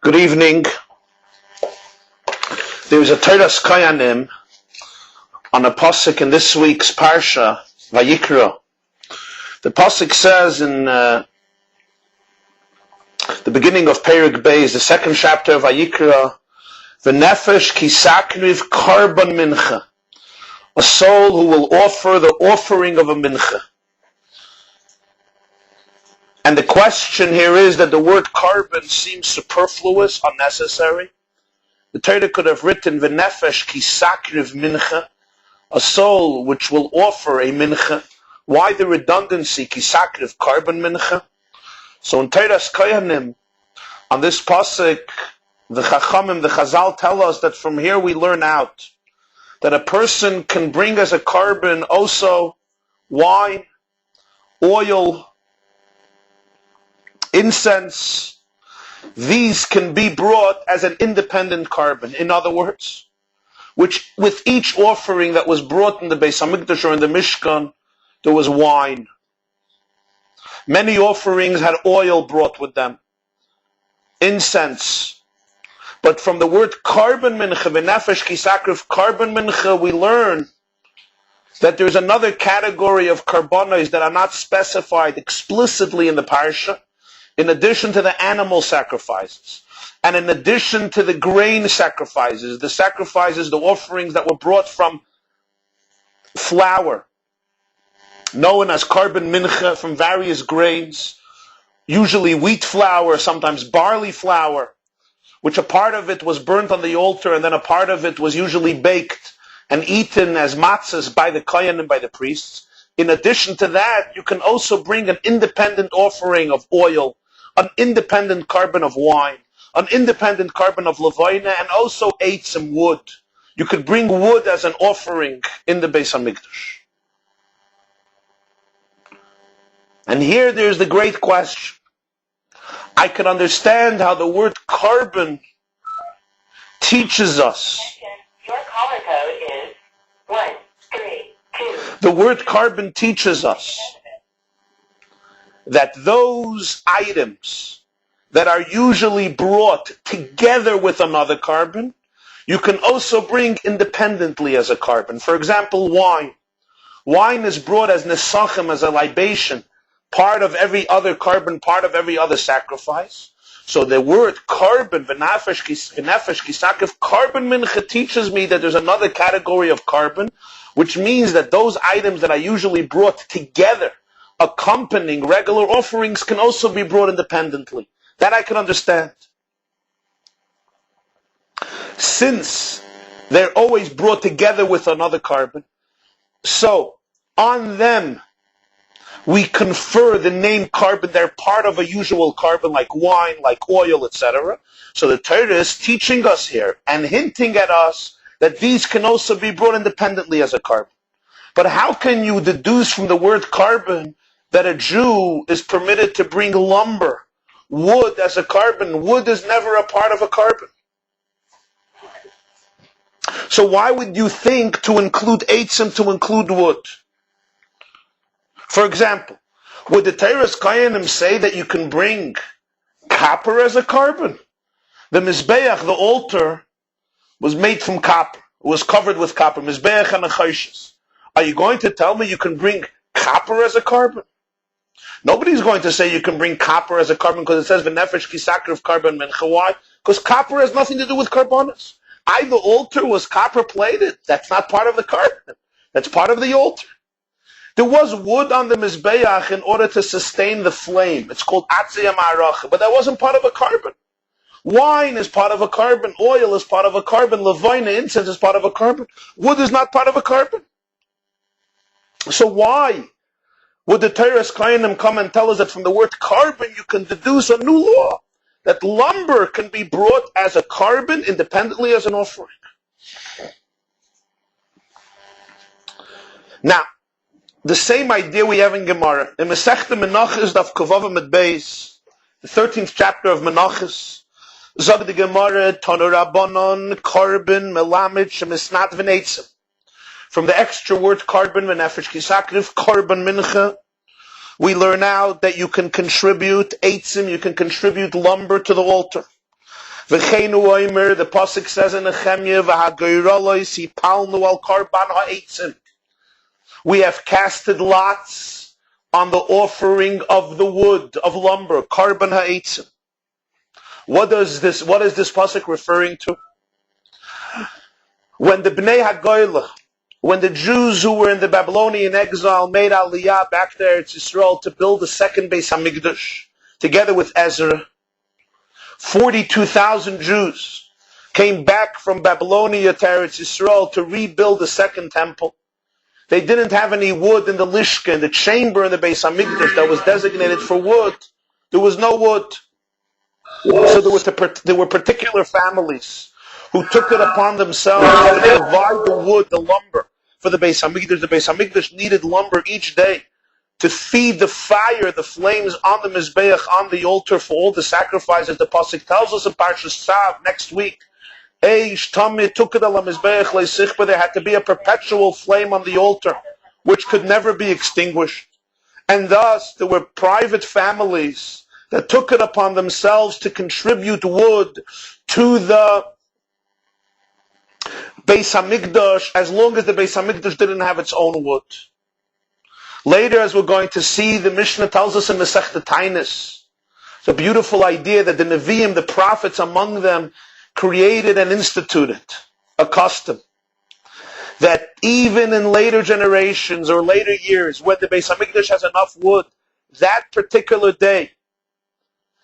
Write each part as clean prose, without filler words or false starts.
Good evening. There's a Teiras Kayanim on a pasuk in this week's Parsha, Vayikra. The pasuk says in the beginning of Perek Beis, the second chapter of Vayikra, V'nefesh kisakriv karban mincha, a soul who will offer the offering of a mincha. And the question here is that the word carbon seems superfluous, unnecessary. The Torah could have written v'nefesh kisakriv mincha, a soul which will offer a mincha. Why the redundancy kisakriv carbon mincha? So in Teiras Kayanim, on this pasuk, the Chachamim, the Chazal tell us that from here we learn out that a person can bring as a carbon also wine, oil, incense. These can be brought as an independent carbon. In other words, which with each offering that was brought in the Beis Hamikdash or in the Mishkan, there was wine. Many offerings had oil brought with them, incense. But from the word carbon mincha, v'nefesh kisakriv carbon mincha, we learn that there's another category of carbonos that are not specified explicitly in the parsha, in addition to the animal sacrifices, and in addition to the grain sacrifices, the offerings that were brought from flour, known as carbon mincha, from various grains, usually wheat flour, sometimes barley flour, which a part of it was burnt on the altar, and then a part of it was usually baked and eaten as matzahs by the kohen and by the priests. In addition to that, you can also bring an independent offering of oil, an independent carbon of wine, an independent carbon of levaina, and also some wood. You could bring wood as an offering in the Beis Hamikdash. And here there's the great question. I can understand how the word carbon teaches us. Your caller code is 132. The word carbon teaches us that those items that are usually brought together with another carbon, you can also bring independently as a carbon. For example, wine. Wine is brought as nesachim, as a libation, part of every other carbon, part of every other sacrifice. So the word carbon, v'nefesh kisakriv, carbon mincha, teaches me that there's another category of carbon, which means that those items that are usually brought together, accompanying regular offerings, can also be brought independently. That I can understand. Since they're always brought together with another carbon, so on them we confer the name carbon. They're part of a usual carbon like wine, like oil, etc. So the Torah is teaching us here and hinting at us that these can also be brought independently as a carbon. But how can you deduce from the word carbon that a Jew is permitted to bring lumber, wood as a carbon? Wood is never a part of a carbon. So why would you think to include eitzim, to include wood? For example, would the Teiras Kayanim say that you can bring copper as a carbon? The Mizbeach, the altar, was made from copper. It was covered with copper. Mizbeach and Achoshes. Are you going to tell me you can bring copper as a carbon? Nobody's going to say you can bring copper as a carbon because it says v'nefesh kisakriv carbon mincha. Why? Because copper has nothing to do with carbonos. The altar was copper plated. That's not part of the carbon. That's part of the altar. There was wood on the Mizbeach in order to sustain the flame. It's called atziyah ma'aracha, but that wasn't part of a carbon. Wine is part of a carbon. Oil is part of a carbon. Levaina, incense, is part of a carbon. Wood is not part of a carbon. So why would the Teiras Kayanim come and tell us that from the word carbon you can deduce a new law? That lumber can be brought as a carbon independently as an offering. Now, the same idea we have in Gemara. In Masechta Menachos, Daf Kavav Amud Beis, the 13th chapter of Menachos, Zog the Gemara, Tanu Rabbanon, carbon, melamed, shemisnat v'neitzim. From the extra word carbon, v'nefesh kisakriv, carbon mincha, we learn out that you can contribute eitzim, you can contribute lumber to the altar. V'cheinu oimer, the pasuk says in Nehemiah, v'hagoyrolois hipalnu al karban ha'etzim. We have casted lots on the offering of the wood, of lumber, karban ha'etzim. What is this pasuk referring to? When the Bnei HaGoyla, when the Jews who were in the Babylonian exile made Aliyah back to Eretz Yisrael to build the second Beis HaMikdash, together with Ezra, 42,000 Jews came back from Babylonia to Eretz Yisrael to rebuild the second temple. They didn't have any wood in the Lishka, in the chamber in the Beis HaMikdash that was designated for wood. There was no wood. So there were particular families who took it upon themselves to provide the wood, the lumber, for the Beis HaMikdash. The Beis HaMikdash needed lumber each day to feed the fire, the flames on the Mizbeach, on the altar for all the sacrifices. The Pasuk tells us in Parcha Shiur next week, there had to be a perpetual flame on the altar, which could never be extinguished. And thus, there were private families that took it upon themselves to contribute wood to the Beis HaMikdash, as long as the Beis HaMikdash didn't have its own wood. Later, as we're going to see, the Mishnah tells us in Masechta Tainis, it's a beautiful idea that the Nevi'im, the prophets among them, created and instituted a custom that even in later generations or later years, when the Beis HaMikdash has enough wood, that particular day,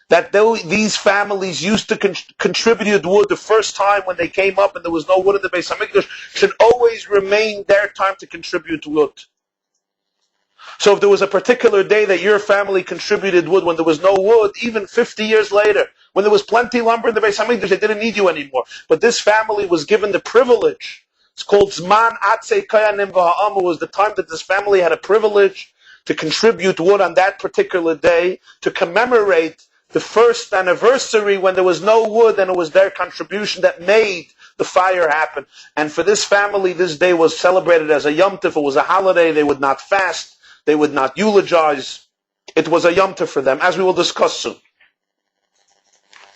that these families used to contribute wood the first time when they came up and there was no wood in the Beis HaMikdash, should always remain their time to contribute wood. So if there was a particular day that your family contributed wood when there was no wood, even 50 years later, when there was plenty lumber in the Beis HaMikdash, they didn't need you anymore. But this family was given the privilege. It's called Zman Atzei Kayanim V'Ha'am. It was the time that this family had a privilege to contribute wood on that particular day to commemorate the first anniversary when there was no wood, and it was their contribution that made the fire happen. And for this family, this day was celebrated as a Yom Tov. It was a holiday. They would not fast. They would not eulogize. It was a Yom Tov for them, as we will discuss soon.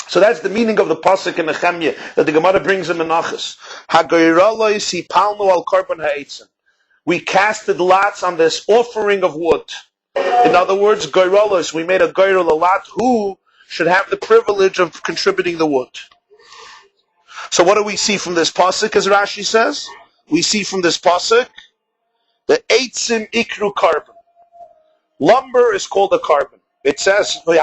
So that's the meaning of the pasuk in Nehemiah that the Gemara brings in Menachos. Hagoyrolois hipalnu al karban ha'etzim. We casted lots on this offering of wood. In other words, goyrolos, we made a goyrol, a lot who should have the privilege of contributing the wood. So what do we see from this pasuk, as Rashi says? We see from this pasuk the eitzim ikru carbon. Lumber is called a carbon. It says, in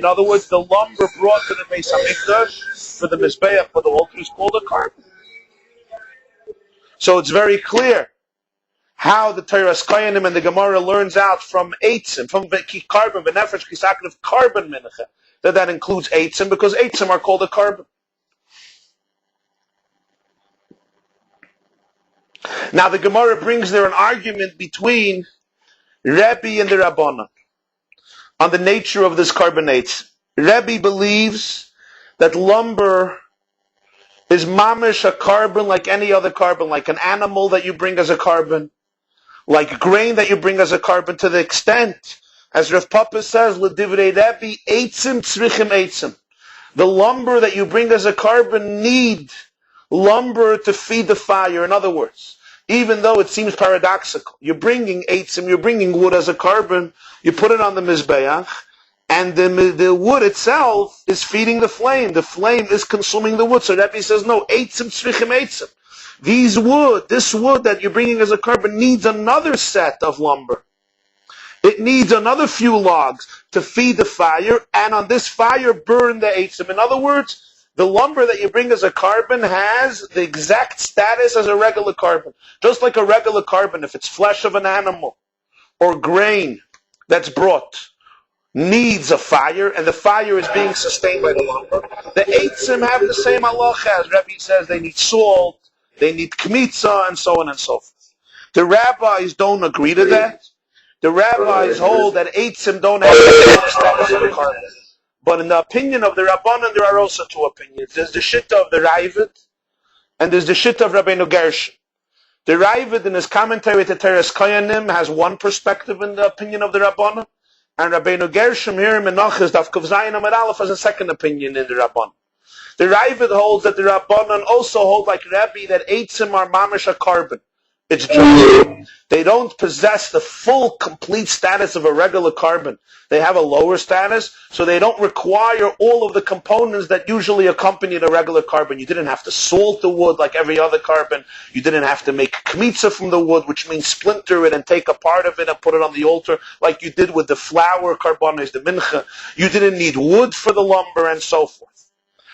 other words, the lumber brought to the Beis HaMikdash for the Mizbeach, for the altar, is called a carbon. So it's very clear how the Teras Koyanim and the Gemara learns out from eitzim, from carbon, benefresh kisakon of carbon mincha, that includes eitzim, because eitzim are called a carbon. Now the Gemara brings there an argument between Rabbi and the Rabbanan on the nature of this carbonates. Rabbi believes that lumber is mamish a carbon like any other carbon, like an animal that you bring as a carbon, like grain that you bring as a carbon, to the extent, as Rav Papa says, l'divrei Rabbi, eitzim tzrichim eitzim. The lumber that you bring as a carbon need lumber to feed the fire. In other words, even though it seems paradoxical, you're bringing eitzim, you're bringing wood as a carbon, you put it on the Mizbeach, and the wood itself is feeding the flame. The flame is consuming the wood. So Rabbi says, no, eitzim tzrichim eitzim. This wood that you're bringing as a carbon needs another set of lumber. It needs another few logs to feed the fire, and on this fire burn the eitzim. In other words, the lumber that you bring as a carbon has the exact status as a regular carbon. Just like a regular carbon, if it's flesh of an animal or grain that's brought, needs a fire, and the fire is being sustained by the lumber, the eitzim have the same halacha. As Rabbi says, they need salt, they need kmitza, and so on and so forth. The rabbis don't agree to that. The rabbis hold that eitzim don't have the same status as a carbon. But in the opinion of the Rabbanan, there are also two opinions. There's the Shitta of the Ravid, and there's the Shitta of Rabbeinu Gershon. The Ravid, in his commentary to Teres Koyanim, has one perspective in the opinion of the Rabbanan. And Rabbeinu Gershom here in Menachos Daf Kuf Zayin Amud Aleph has a second opinion in the Rabban. The Ravid holds that the Rabbanan also hold like Rabbi that eitzim are mamish a carbon. It's just they don't possess the full, complete status of a regular carbon. They have a lower status, so they don't require all of the components that usually accompany a regular carbon. You didn't have to salt the wood like every other carbon. You didn't have to make kmitza from the wood, which means splinter it and take a part of it and put it on the altar like you did with the flour carbones, the mincha. You didn't need wood for the lumber and so forth.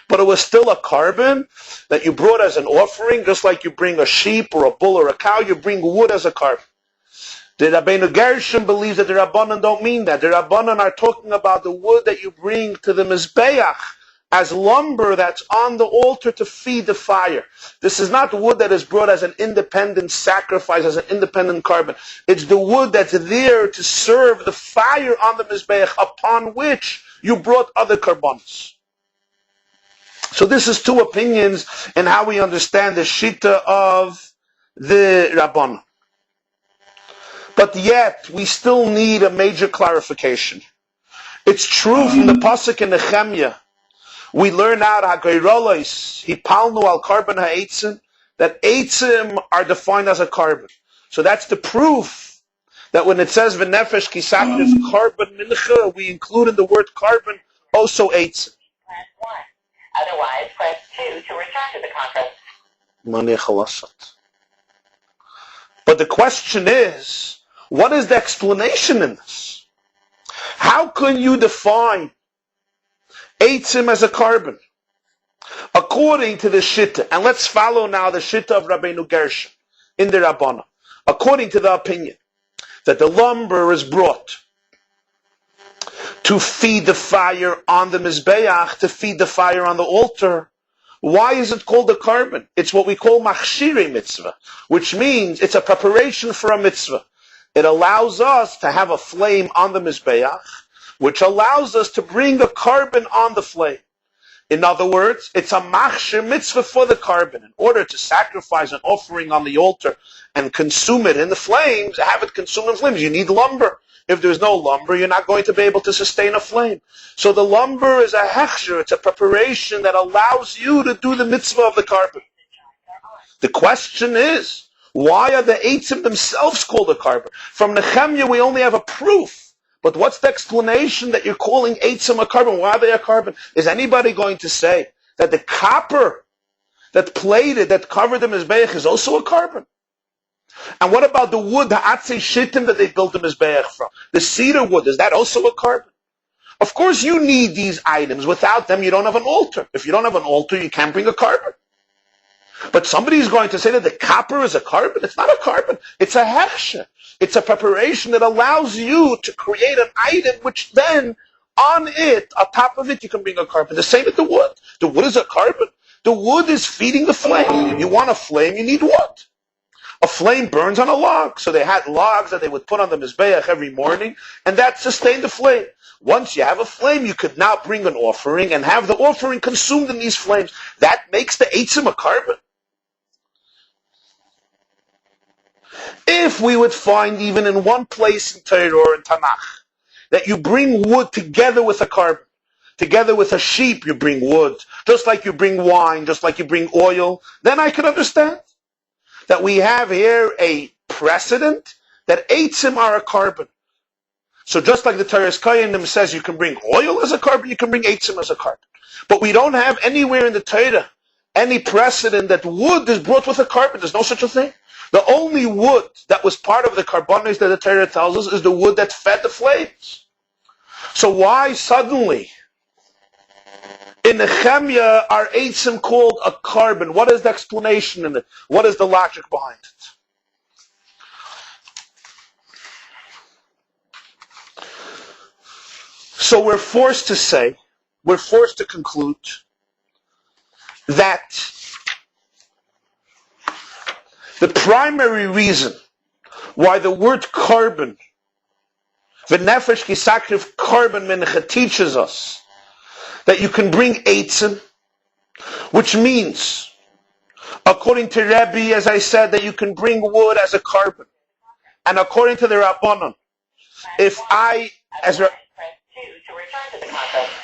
But it was still a carbon that you brought as an offering, just like you bring a sheep or a bull or a cow, you bring wood as a carbon. The Rabbeinu Gershom believes that the Rabbanan don't mean that. The Rabbanan are talking about the wood that you bring to the Mizbeach as lumber that's on the altar to feed the fire. This is not wood that is brought as an independent sacrifice, as an independent carbon. It's the wood that's there to serve the fire on the Mizbeach upon which you brought other carbones. So this is two opinions in how we understand the Shita of the Rabban. But yet, we still need a major clarification. It's true from the Pasuk in Nehemiah, we learn out HaGeirolos, Hipalnu al Carbon HaEitzim, that Eitzim are defined as a carbon. So that's the proof that when it says V'nefesh Kisakriv Carbon Mincha, we include in the word carbon also Eitzim. Otherwise, press 2 to return to the conference. But the question is, what is the explanation in this? How can you define Eitzim as a carbon? According to the Shitta, and let's follow now the Shitta of Rabbeinu Gershom in the Rabbana, according to the opinion that the lumber is brought to feed the fire on the Mizbeach, to feed the fire on the altar. Why is it called a carbon? It's what we call machshirei mitzvah, which means it's a preparation for a mitzvah. It allows us to have a flame on the Mizbeach, which allows us to bring a carbon on the flame. In other words, it's a machshir mitzvah for the carbon. In order to sacrifice an offering on the altar and consume it in the flames, have it consumed in flames, you need lumber. If there's no lumber, you're not going to be able to sustain a flame. So the lumber is a hechsher, it's a preparation that allows you to do the mitzvah of the carbon. The question is, why are the eitzim themselves called a carbon? From Nehemiah we only have a proof. But what's the explanation that you're calling eitzim a carbon? Why are they a carbon? Is anybody going to say that the copper that plated, that covered the Mizbeach is also a carbon? And what about the wood, the atzei shittim that they built the Mizbeach from? The cedar wood, is that also a carbon? Of course you need these items. Without them you don't have an altar. If you don't have an altar, you can't bring a carbon. But somebody's going to say that the copper is a carbon. It's not a carbon. It's a hechsher. It's a preparation that allows you to create an item which then, on it, on top of it, you can bring a carbon. The same with the wood. The wood is a carbon. The wood is feeding the flame. If you want a flame, you need what? A flame burns on a log. So they had logs that they would put on the Mizbeach every morning, and that sustained the flame. Once you have a flame, you could now bring an offering and have the offering consumed in these flames. That makes the eitzim a carbon. If we would find even in one place in Torah or in Tanakh that you bring wood together with a carbon, together with a sheep you bring wood, just like you bring wine, just like you bring oil, then I could understand that we have here a precedent that eitzim are a carbon. So just like the Torah's Koyanim says you can bring oil as a carbon, you can bring eitzim as a carbon. But we don't have anywhere in the Torah any precedent that wood is brought with a carbon. There's no such a thing. The only wood that was part of the carbonates that the Torah tells us is the wood that fed the flames. So why suddenly in Nehemiah are eitzim called a carbon? What is the explanation in it? What is the logic behind it? So we're forced to conclude that the primary reason why the word carbon, v'nefesh kisakriv carbon mincha, teaches us that you can bring eitzim, which means, according to Rabbi, as I said, that you can bring wood as a carbon. And according to the Rabbanon, if I Otherwise, press 2 to return to the conference.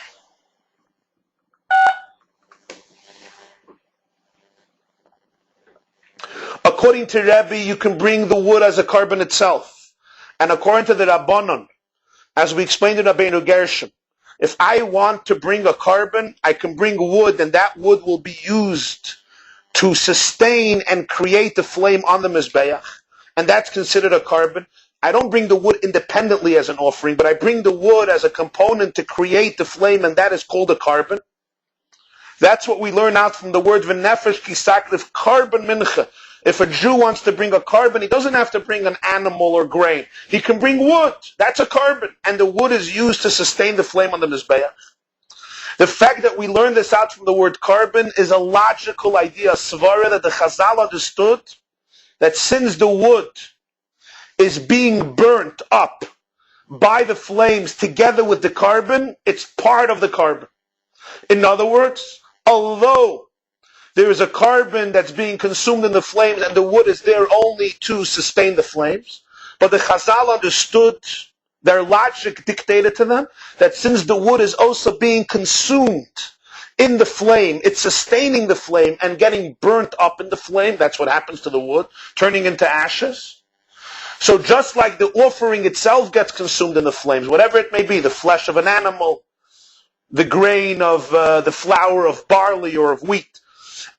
According to Rabbi, you can bring the wood as a carbon itself. And according to the Rabbanon, as we explained in Rabbeinu Gershom, if I want to bring a carbon, I can bring wood, and that wood will be used to sustain and create the flame on the Mizbeach. And that's considered a carbon. I don't bring the wood independently as an offering, but I bring the wood as a component to create the flame, and that is called a carbon. That's what we learn out from the word v'nefesh kisakriv, carbon mincha. If a Jew wants to bring a carbon, he doesn't have to bring an animal or grain. He can bring wood. That's a carbon. And the wood is used to sustain the flame on the Mizbeach. The fact that we learn this out from the word carbon is a logical idea, a svara that the Chazal understood, that since the wood is being burnt up by the flames together with the carbon, it's part of the carbon. In other words, although there is a carbon that's being consumed in the flames and the wood is there only to sustain the flames, but the Chazal understood, their logic dictated to them, that since the wood is also being consumed in the flame, it's sustaining the flame and getting burnt up in the flame, that's what happens to the wood, turning into ashes. So just like the offering itself gets consumed in the flames, whatever it may be, the flesh of an animal, the grain of the flour of barley or of wheat,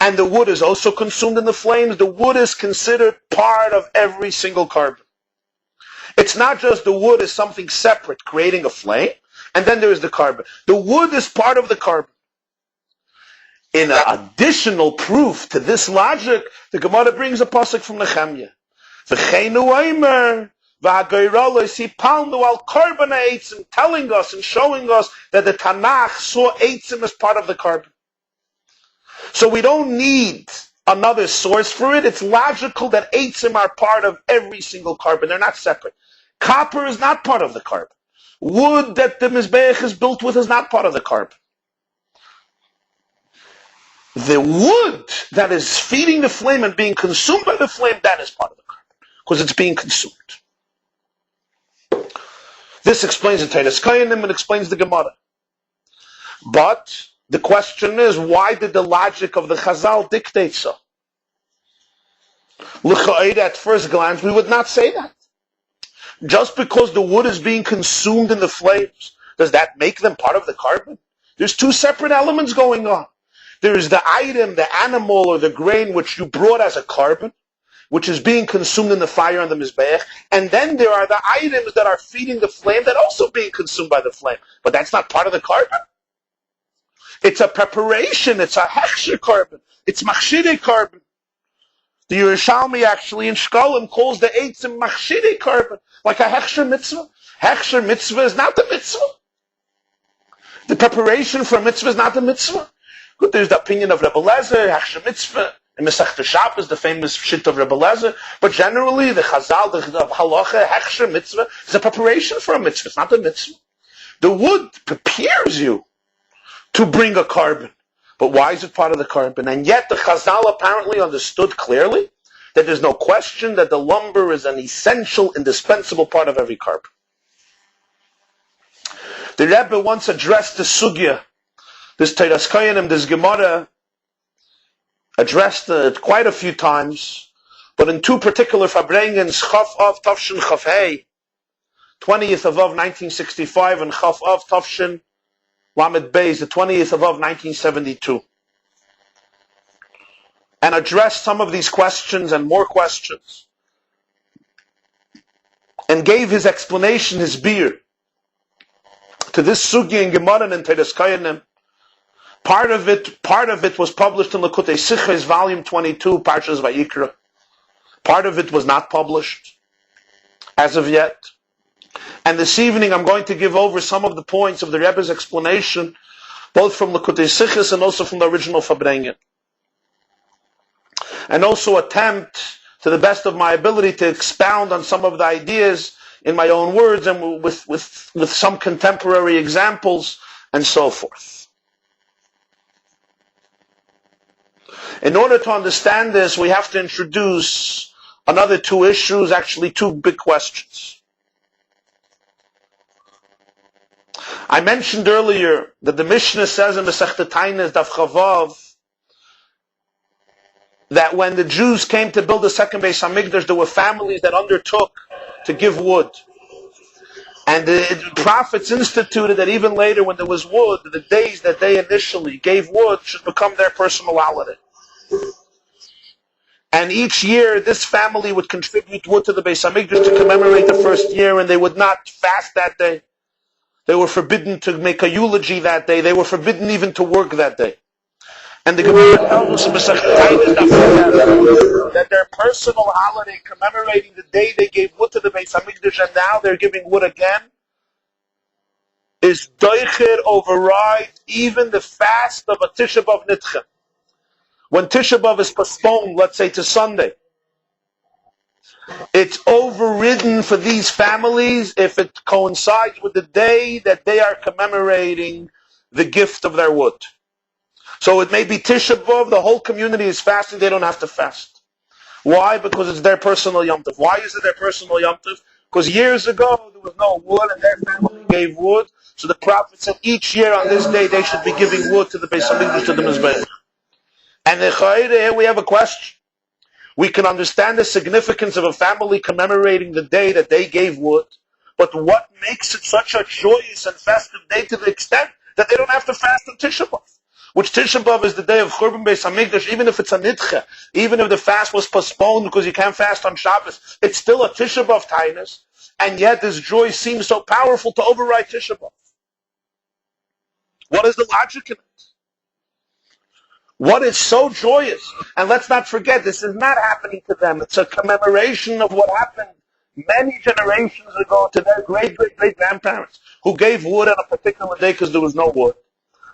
and the wood is also consumed in the flames, the wood is considered part of every single carbon. It's not just the wood is something separate, creating a flame, and then there is the carbon. The wood is part of the carbon. In additional proof to this logic, the Gemara brings a pasuk from Nehemiah. V'cheinu oimer, v'hagoyrolo palnu al carbon eitzim, telling us and showing us that the Tanakh saw eitzim as part of the carbon. So we don't need another source for it. It's logical that eitzim are part of every single carbon. They're not separate. Copper is not part of the carbon. Wood that the Mizbeach is built with is not part of the carbon. The wood that is feeding the flame and being consumed by the flame, that is part of the carbon, because it's being consumed. This explains the Teiras Kohanim and explains the Gemara. But the question is, why did the logic of the Chazal dictate so? L'cha'ira, at first glance, we would not say that. Just because the wood is being consumed in the flames, does that make them part of the carbon? There's two separate elements going on. There is the item, the animal, or the grain which you brought as a carbon, which is being consumed in the fire on the Mizbeach, and then there are the items that are feeding the flame that are also being consumed by the flame. But that's not part of the carbon. It's a preparation, it's a hechsher carbon, it's machshire carbon. The Yerushalmi actually in Shkolim calls the eitzim machshire carbon, like a hechsher mitzvah. Hechsher mitzvah is not the mitzvah. The preparation for a mitzvah is not the mitzvah. Good, there's the opinion of Rebbe Lezer, hechsher mitzvah, and Masechta Shabbos, the famous shit of Rebbe Lezer. But generally, the Chazal, the halacha, hechsher mitzvah is a preparation for a mitzvah. It's not a mitzvah. The wood prepares you to bring a carbon. But why is it part of the carbon? And yet the Chazal apparently understood clearly that there's no question that the lumber is an essential, indispensable part of every carbon. The Rebbe once addressed the sugya, this Teiras Kohanim, this Gemara, addressed it quite a few times, but in two particular Farbrengens, Chaf Av Tavshin Chaf Hey, 20th of Av 1965, and Chaf Av Tavshin Lamed Beis, the 20th of Av 1972, and addressed some of these questions and more questions, and gave his explanation, his beer, to this sugya in Gemara and Teiras Kohanim. Part of it was published in Lekutei Sichos, volume 22, Parshas Vayikra. Part of it was not published as of yet. And this evening I'm going to give over some of the points of the Rebbe's explanation, both from Lekutei Sichos and also from the original Farbrengen. And also attempt, to the best of my ability, to expound on some of the ideas in my own words and with some contemporary examples and so forth. In order to understand this, we have to introduce another two issues, actually two big questions. I mentioned earlier that the Mishnah says in Masechta Tainis Daf Chavav that when the Jews came to build the second Beis Hamikdash, there were families that undertook to give wood. And the prophets instituted that even later when there was wood, the days that they initially gave wood should become their personal holiday. And each year, this family would contribute wood to the Beis Hamikdash to commemorate the first year, and they would not fast that day. They were forbidden to make a eulogy that day. They were forbidden even to work that day. And the Gemara tells us in Masechta Tainis that their personal holiday commemorating the day they gave wood to the Beis Hamikdash and now they're giving wood again is doicher override even the fast of a Tisha B'Av Nidcha. When Tisha B'Av is postponed, let's say to Sunday, it's overridden for these families if it coincides with the day that they are commemorating the gift of their wood. So it may be Tisha B'Av, the whole community is fasting, they don't have to fast. Why? Because it's their personal Yom Tov. Why is it their personal Yom Tov? Because years ago there was no wood and their family gave wood. So the prophet said each year on this day they should be giving wood to the Beis Hamikdash, to the Mizbeach. And here we have a question. We can understand the significance of a family commemorating the day that they gave wood, but what makes it such a joyous and festive day to the extent that they don't have to fast on Tisha B'Av? Which Tisha B'Av is the day of Churban Beis Hamikdash, even if it's a nidcha, even if the fast was postponed because you can't fast on Shabbos, it's still a Tisha B'Av tainus, and yet this joy seems so powerful to override Tisha B'Av. What is the logic in it? What is so joyous? And let's not forget, this is not happening to them. It's a commemoration of what happened many generations ago to their great-great-great-grandparents who gave wood on a particular day because there was no wood.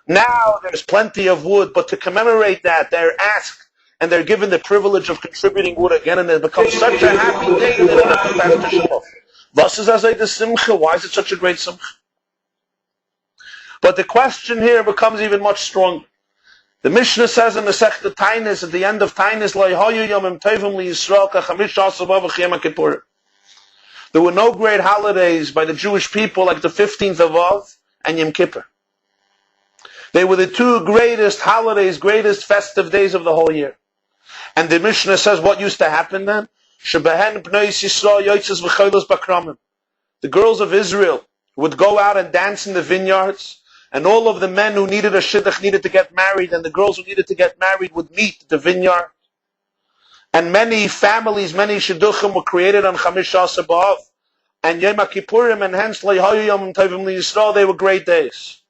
Now there's plenty of wood, but to commemorate that, they're asked and they're given the privilege of contributing wood again, and it becomes such a happy day that they don't have to fast Tisha B'Av. Was is azay the simcha? Why is it such a great simcha? But the question here becomes even much stronger. The Mishnah says in the Masechta Tainis, at the end of Tainis, there were no great holidays by the Jewish people like the 15th of Av and Yom Kippur. They were the two greatest holidays, greatest festive days of the whole year. And the Mishnah says what used to happen then? The girls of Israel would go out and dance in the vineyards, and all of the men who needed a shidduch needed to get married, and the girls who needed to get married would meet at the vineyard. And many families, many shidduchim were created on Chamish Asar B'Av, and Yom Kippurim, and hence Le'hayu Yom Tovim L'Yisrael, they were great days.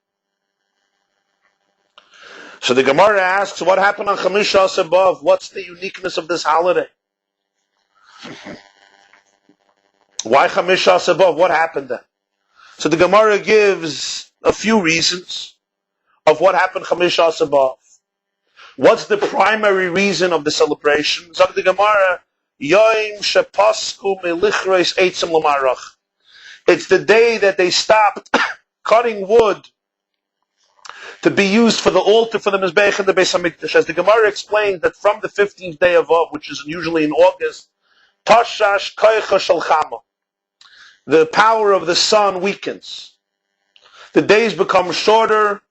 So the Gemara asks, what happened on Chamish Asar B'Av? What's the uniqueness of this holiday? Why Chamish Asar B'Av? What happened then? So the Gemara gives a few reasons of what happened Chamish Asar B'Av. What's the primary reason of the celebration? Zog the Gemara, Yom Shepasku Melichreis Eitzim L'Marach. It's the day that they stopped cutting wood to be used for the altar for the Mizbeach and the Beis Hamikdash. As the Gemara explains that from the 15th day of Av, which is usually in August, Tashash Koicha Shel Chama, the power of the sun weakens. The days become shorter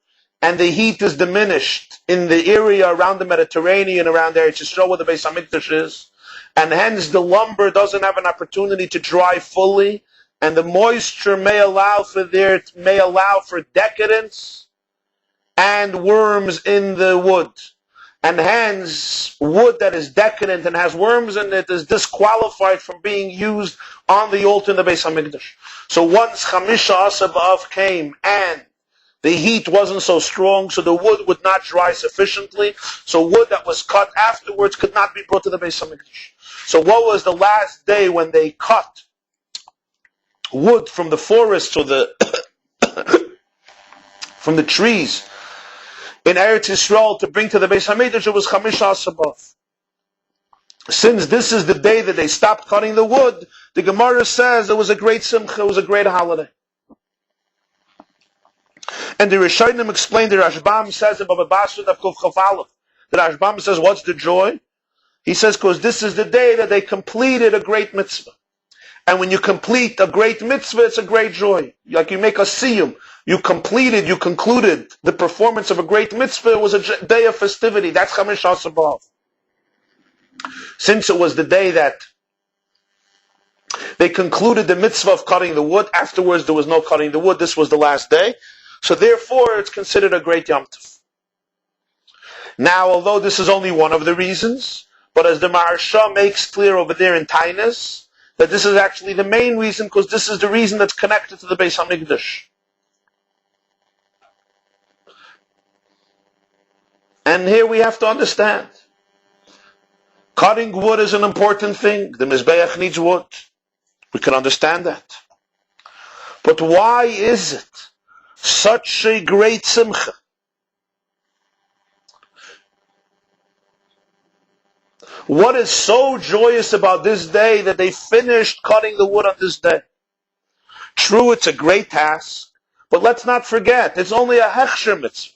and the heat is diminished in the area around the Mediterranean, around Eretz Yisrael where the Beis Hamikdash is, and hence the lumber doesn't have an opportunity to dry fully, and the moisture may allow for decadence and worms in the wood. And hence, wood that is decadent and has worms in it is disqualified from being used on the altar in the Beis Hamikdash. So once Chamish Asar B'Av came and the heat wasn't so strong, so the wood would not dry sufficiently, so wood that was cut afterwards could not be brought to the Beis Hamikdash. So what was the last day when they cut wood from the forest or from the trees in Eretz Yisrael to bring to the Beis Hamikdash? It was Chamish Asar B'Av. Since this is the day that they stopped cutting the wood, the Gemara says it was a great simcha, it was a great holiday. And the Rishonim explained, the Rashbam says in Baba Basra Daf Kuf Chaf Aleph, the Rashbam says, what's the joy? He says, because this is the day that they completed a great mitzvah. And when you complete a great mitzvah, it's a great joy. Like you make a siyum. you concluded the performance of a great mitzvah, it was a day of festivity. That's Chamish Asabav. Since it was the day that they concluded the mitzvah of cutting the wood, afterwards there was no cutting the wood, this was the last day. So therefore it's considered a great Yom Tov. Now, although this is only one of the reasons, but as the Maharsha makes clear over there in Tainas, that this is actually the main reason, because this is the reason that's connected to the Beis HaMikdash. And here we have to understand, cutting wood is an important thing. The Mizbeach needs wood. We can understand that. But why is it such a great simcha? What is so joyous about this day that they finished cutting the wood on this day? True, it's a great task, but let's not forget, it's only a hechsher mitzvah.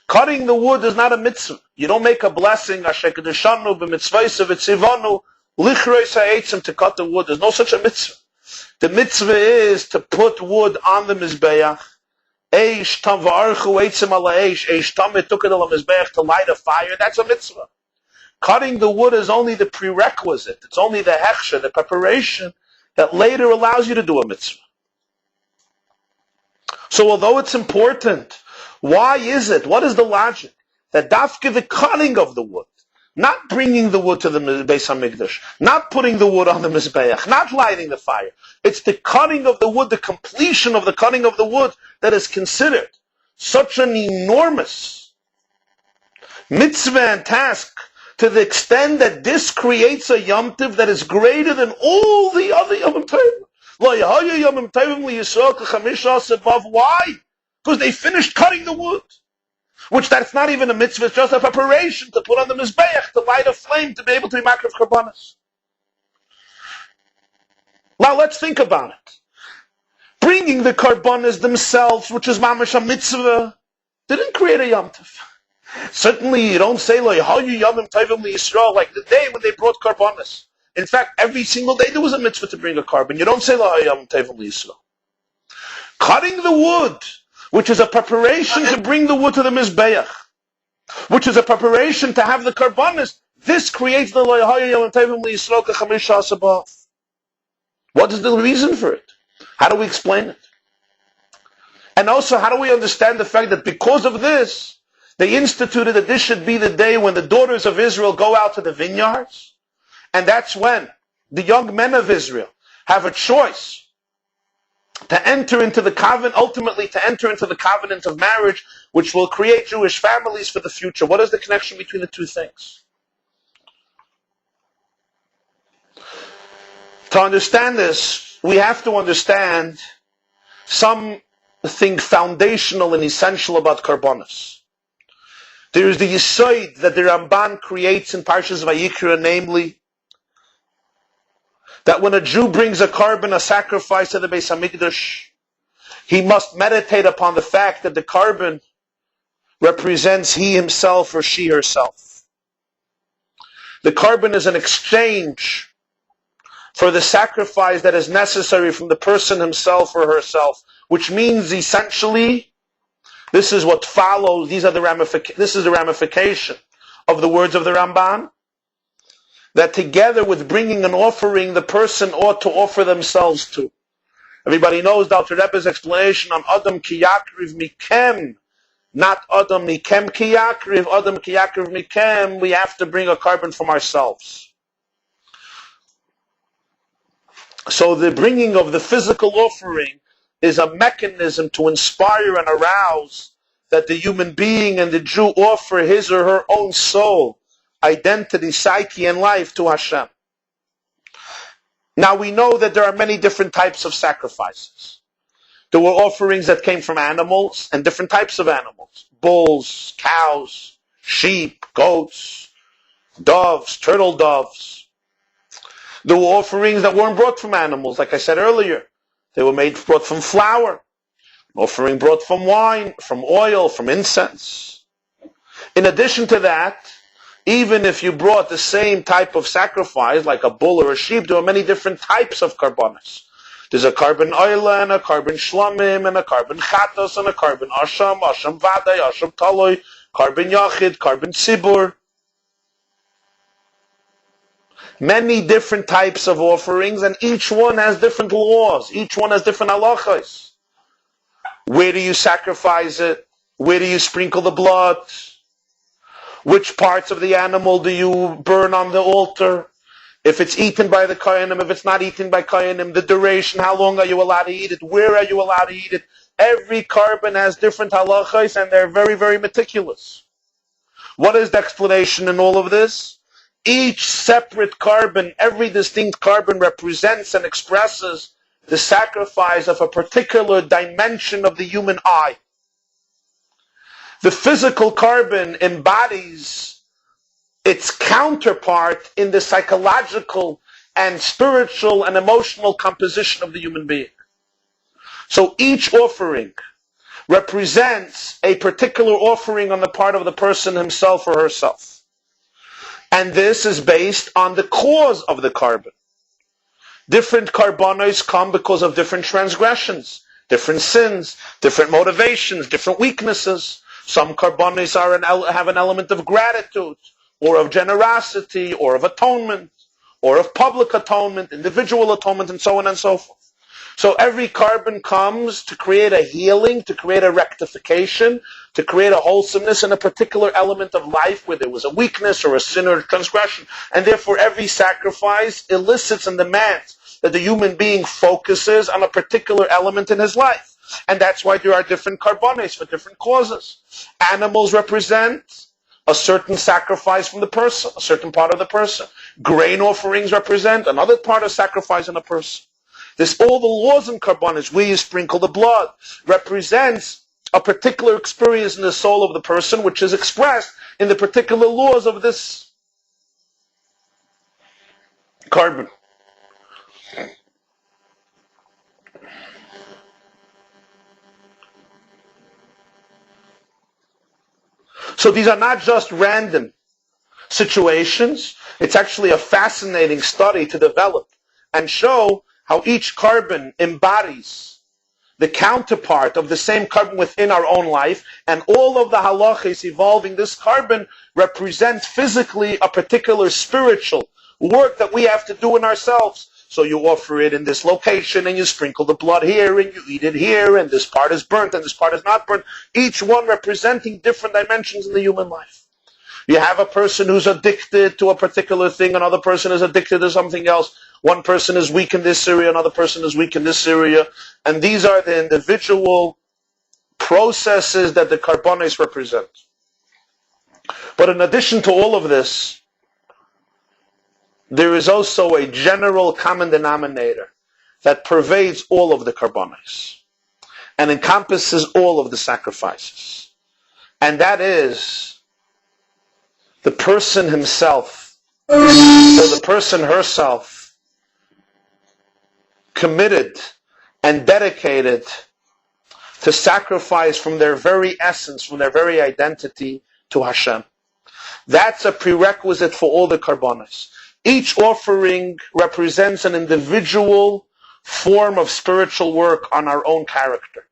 Cutting the wood is not a mitzvah. You don't make a blessing, asher kedeshanu b'mitzvayse v'tzivanu lichreis ha'etzim, to cut the wood. There's no such a mitzvah. The mitzvah is to put wood on the mizbeach. Eish tam v'archu eitzim ala eish. Eish tam etukad ala mizbeach, to light a fire. That's a mitzvah. Cutting the wood is only the prerequisite. It's only the hechsher, the preparation, that later allows you to do a mitzvah. So although it's important, why is it? What is the logic? That dafke the cutting of the wood, not bringing the wood to the Beis HaMikdash, not putting the wood on the Mizbeach, not lighting the fire. It's the cutting of the wood, the completion of the cutting of the wood, that is considered such an enormous mitzvah and task, to the extent that this creates a Yom Tov that is greater than all the other Yom Tovim. Why? Because they finished cutting the wood. Which that's not even a mitzvah, it's just a preparation to put on the Mizbeach, to light a flame, to be able to be makrav karbanos. Now let's think about it. Bringing the karbanos themselves, which is mamash a mitzvah, didn't create a Yom Tov. Certainly you don't say like the day when they brought karbanos. In fact, every single day there was a mitzvah to bring a carbon. You don't say cutting the wood, which is a preparation to bring the wood to the Mizbeach, which is a preparation to have the karbanos. This creates the What is the reason for it? How do we explain it? And also, how do we understand the fact that because of this, they instituted that this should be the day when the daughters of Israel go out to the vineyards, and that's when the young men of Israel have a choice to enter into the covenant, ultimately to enter into the covenant of marriage, which will create Jewish families for the future. What is the connection between the two things? To understand this, we have to understand something foundational and essential about karbanos. There is the yisoid that the Ramban creates in Parshas Vayikra, namely, that when a Jew brings a carbon, a sacrifice to the Beis HaMikdash, he must meditate upon the fact that the carbon represents he himself or she herself. The carbon is an exchange for the sacrifice that is necessary from the person himself or herself, which means essentially, this is what follows, this is the ramification of the words of the Ramban, that together with bringing an offering, the person ought to offer themselves to. Everybody knows Dr. Rebbe's explanation on Adam ki yakriv mikem, not Adam mikem ki yakriv, Adam ki yakriv mikem, we have to bring a carbon from ourselves. So the bringing of the physical offering is a mechanism to inspire and arouse that the human being and the Jew offer his or her own soul, identity, psyche, and life to Hashem. Now we know that there are many different types of sacrifices. There were offerings that came from animals and different types of animals. Bulls, cows, sheep, goats, doves, turtle doves. There were offerings that weren't brought from animals, like I said earlier. They were brought from flour, an offering brought from wine, from oil, from incense. In addition to that, even if you brought the same type of sacrifice, like a bull or a sheep, there were many different types of karbanos. There's a carbon oila and a carbon shlamim and a carbon chatos and a carbon asham, asham vaday, asham taloy, carbon yachid, carbon sibur. Many different types of offerings, and each one has different laws. Each one has different halachas. Where do you sacrifice it? Where do you sprinkle the blood? Which parts of the animal do you burn on the altar? If it's eaten by the kohanim, if it's not eaten by kohanim, the duration, how long are you allowed to eat it? Where are you allowed to eat it? Every carbon has different halachas, and they're very, very meticulous. What is the explanation in all of this? Each separate carbon, every distinct carbon represents and expresses the sacrifice of a particular dimension of the human eye. The physical carbon embodies its counterpart in the psychological and spiritual and emotional composition of the human being. So each offering represents a particular offering on the part of the person himself or herself. And this is based on the cause of the carbon. Different carbonos come because of different transgressions, different sins, different motivations, different weaknesses. Some carbonos have an element of gratitude, or of generosity, or of atonement, or of public atonement, individual atonement, and so on and so forth. So every carbon comes to create a healing, to create a rectification, to create a wholesomeness in a particular element of life where there was a weakness or a sin or a transgression. And therefore every sacrifice elicits and demands that the human being focuses on a particular element in his life. And that's why there are different carbones for different causes. Animals represent a certain sacrifice from the person, a certain part of the person. Grain offerings represent another part of sacrifice in a person. All the laws in carbonos, where you sprinkle the blood, represents a particular experience in the soul of the person, which is expressed in the particular laws of this carbon. So these are not just random situations. It's actually a fascinating study to develop and show how each carbon embodies the counterpart of the same carbon within our own life, and all of the halachas evolving this carbon represent physically a particular spiritual work that we have to do in ourselves. So you offer it in this location, and you sprinkle the blood here, and you eat it here, and this part is burnt, and this part is not burnt, each one representing different dimensions in the human life. You have a person who's addicted to a particular thing, another person is addicted to something else. One person is weak in this area, another person is weak in this area. And these are the individual processes that the carbonos represent. But in addition to all of this, there is also a general common denominator that pervades all of the carbonos and encompasses all of the sacrifices. And that is the person himself, or the person herself, committed and dedicated to sacrifice from their very essence, from their very identity to Hashem. That's a prerequisite for all the carbonos. Each offering represents an individual form of spiritual work on our own character.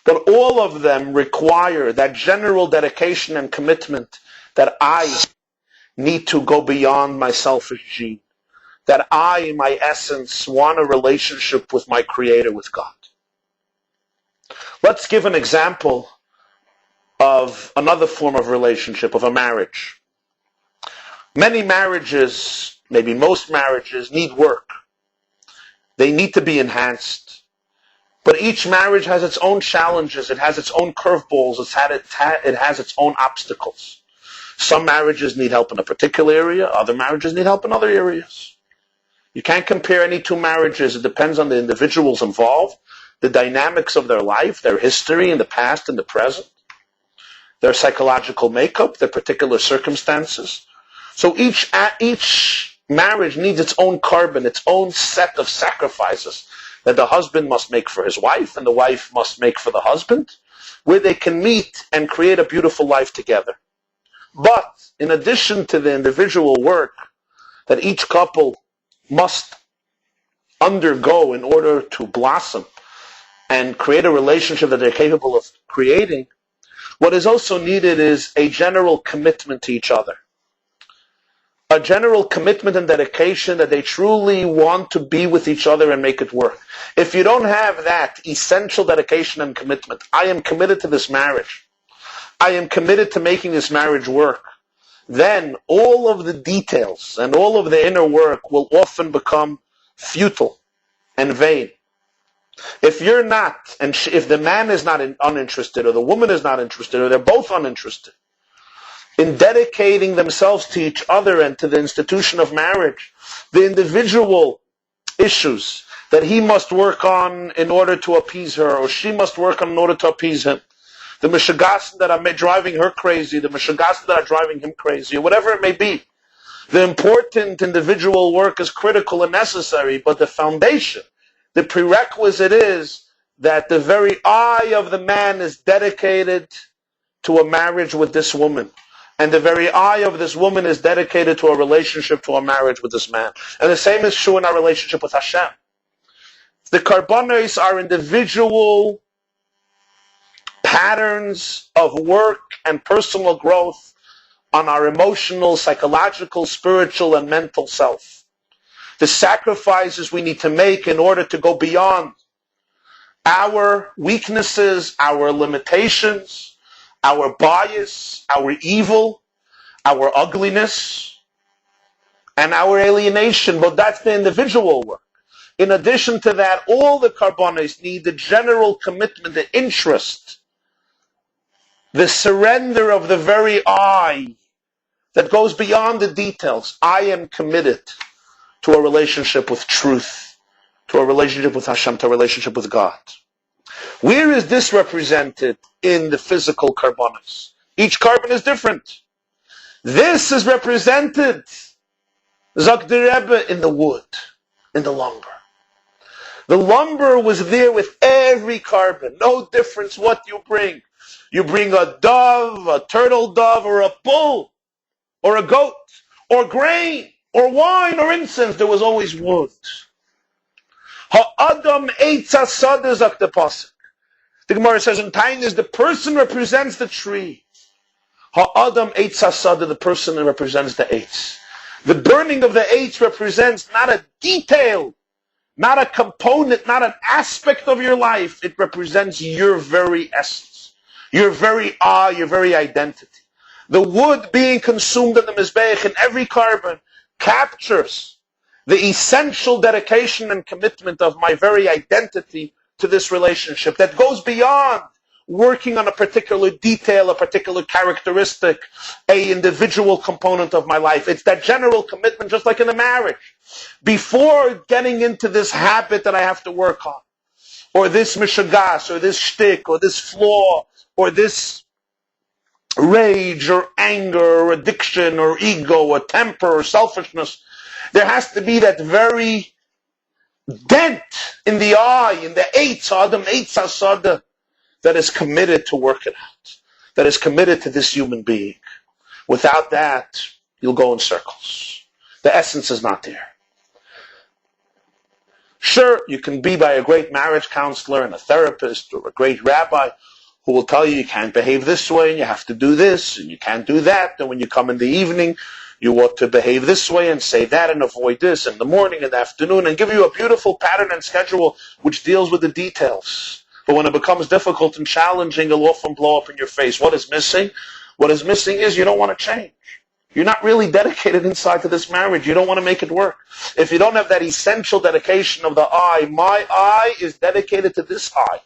But all of them require that general dedication and commitment that I need to go beyond my selfish gene. That I, in my essence, want a relationship with my Creator, with God. Let's give an example of another form of relationship, of a marriage. Many marriages, maybe most marriages, need work. They need to be enhanced. But each marriage has its own challenges, it has its own curveballs, it has its own obstacles. Some marriages need help in a particular area, other marriages need help in other areas. You can't compare any two marriages. It depends on the individuals involved, the dynamics of their life, their history in the past and the present, their psychological makeup, their particular circumstances. So each marriage needs its own carbon, its own set of sacrifices that the husband must make for his wife and the wife must make for the husband, where they can meet and create a beautiful life together. But in addition to the individual work that each couple must undergo in order to blossom and create a relationship that they're capable of creating, what is also needed is a general commitment to each other. A general commitment and dedication that they truly want to be with each other and make it work. If you don't have that essential dedication and commitment, I am committed to this marriage, I am committed to making this marriage work, then all of the details and all of the inner work will often become futile and vain. If you're not, and if the man is not uninterested, or the woman is not interested, or they're both uninterested in dedicating themselves to each other and to the institution of marriage, the individual issues that he must work on in order to appease her, or she must work on in order to appease him, the mishigasim that are driving her crazy, the mishigasim that are driving him crazy, or whatever it may be, the important individual work is critical and necessary, but the foundation, the prerequisite is that the very eye of the man is dedicated to a marriage with this woman. And the very eye of this woman is dedicated to a relationship, to a marriage with this man. And the same is true in our relationship with Hashem. The karbanos are individual patterns of work and personal growth on our emotional, psychological, spiritual, and mental self. The sacrifices we need to make in order to go beyond our weaknesses, our limitations, our bias, our evil, our ugliness, and our alienation. But that's the individual work. In addition to that, all the karbanos need the general commitment, the interest, the surrender of the very I that goes beyond the details. I am committed to a relationship with truth, to a relationship with Hashem, to a relationship with God. Where is this represented in the physical karbanos? Each carbon is different. This is represented, Zok the Rebbe, in the wood, in the lumber. The lumber was there with every carbon, no difference what you bring. You bring a dove, a turtle dove, or a bull, or a goat, or grain, or wine, or incense, there was always wood. Ha'adam eitz hasada, zok the pasuk. The Gemara says in Tainis, the person represents the tree. Ha'adam eitz hasada, the person represents the eitz. The burning of the eitz represents not a detail, not a component, not an aspect of your life. It represents your very essence, your very I, your very identity. The wood being consumed in the Mizbeach in every carbon captures the essential dedication and commitment of my very identity to this relationship that goes beyond working on a particular detail, a particular characteristic, a individual component of my life. It's that general commitment, just like in a marriage. Before getting into this habit that I have to work on, or this mishagas, or this shtick, or this flaw, or this rage, or anger, or addiction, or ego, or temper, or selfishness, there has to be that very dent in the eye, in the eitz, Adam eitz hasada, that is committed to work it out, that is committed to this human being. Without that, you'll go in circles. The essence is not there. Sure, you can be by a great marriage counselor and a therapist or a great rabbi who will tell you can't behave this way and you have to do this and you can't do that, and when you come in the evening, you ought to behave this way and say that and avoid this in the morning and the afternoon, and give you a beautiful pattern and schedule which deals with the details. But when it becomes difficult and challenging, it'll often blow up in your face. What is missing? What is missing is you don't want to change. You're not really dedicated inside to this marriage. You don't want to make it work. If you don't have that essential dedication of the I, my I is dedicated to this I.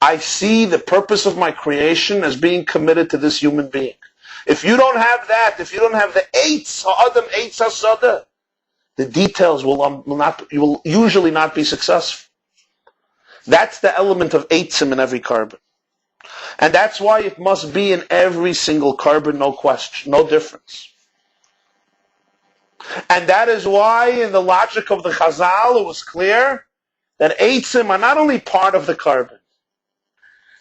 I see the purpose of my creation as being committed to this human being. If you don't have that, if you don't have the eitz, ha'adam eitz hasada, the details will usually not be successful. That's the element of eitzim in every carbon. And that's why it must be in every single carbon, no question, no difference. And that is why in the logic of the Chazal it was clear that eitzim are not only part of the carbon,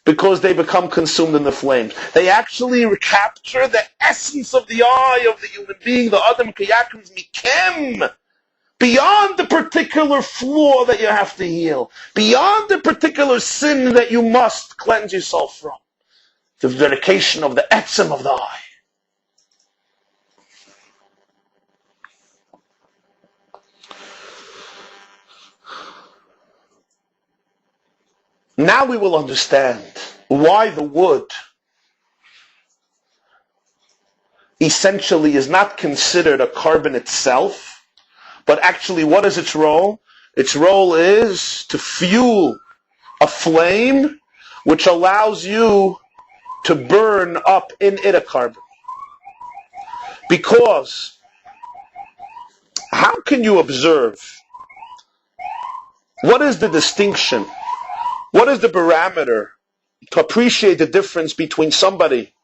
because they become consumed in the flames. They actually capture the essence of the I of the human being, the Adam Kayakim Mikem, beyond the particular flaw that you have to heal, beyond the particular sin that you must cleanse yourself from. The dedication of the etzem of the eye. Now we will understand why the wood essentially is not considered a carbon itself, but actually what is its role? Its role is to fuel a flame which allows you to burn up in it a carbon. Because how can you observe? What is the distinction? What is the parameter to appreciate the difference between somebody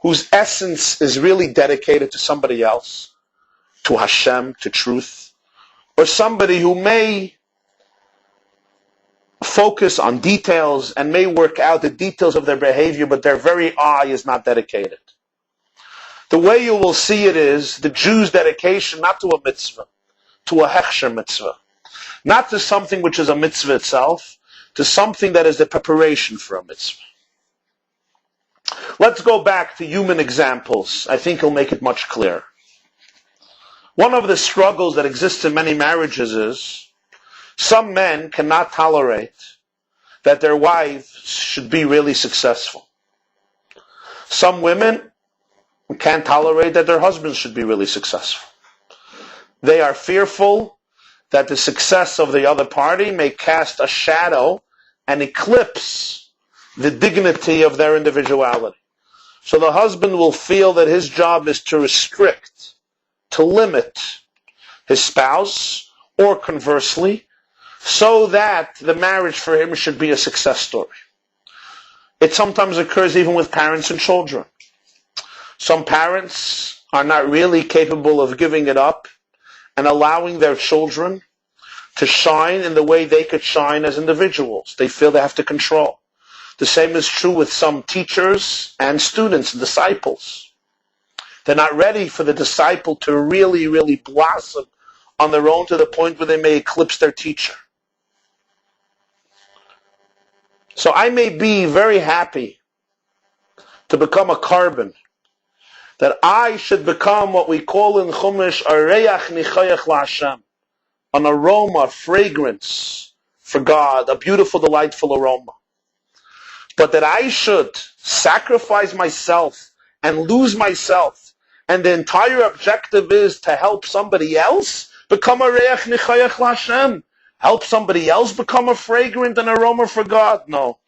whose essence is really dedicated to somebody else, to Hashem, to truth, or somebody who may focus on details and may work out the details of their behavior, but their very eye is not dedicated? The way you will see it is the Jew's dedication not to a mitzvah, to a hechsher mitzvah, not to something which is a mitzvah itself, to something that is the preparation for a mitzvah. Let's go back to human examples. I think it'll make it much clearer. One of the struggles that exists in many marriages is some men cannot tolerate that their wives should be really successful. Some women can't tolerate that their husbands should be really successful. They are fearful that the success of the other party may cast a shadow and eclipse the dignity of their individuality. So the husband will feel that his job is to restrict, to limit his spouse, or conversely, so that the marriage for him should be a success story. It sometimes occurs even with parents and children. Some parents are not really capable of giving it up and allowing their children to shine in the way they could shine as individuals. They feel they have to control. The same is true with some teachers and students, disciples. They're not ready for the disciple to really, really blossom on their own to the point where they may eclipse their teacher. So I may be very happy to become a carbon, that I should become what we call in Chumash a reach nichayach la'Hashem, an aroma, fragrance for God, a beautiful, delightful aroma. But that I should sacrifice myself and lose myself, and the entire objective is to help somebody else become a reach nichayach la'Hashem, help somebody else become a fragrant and aroma for God. No.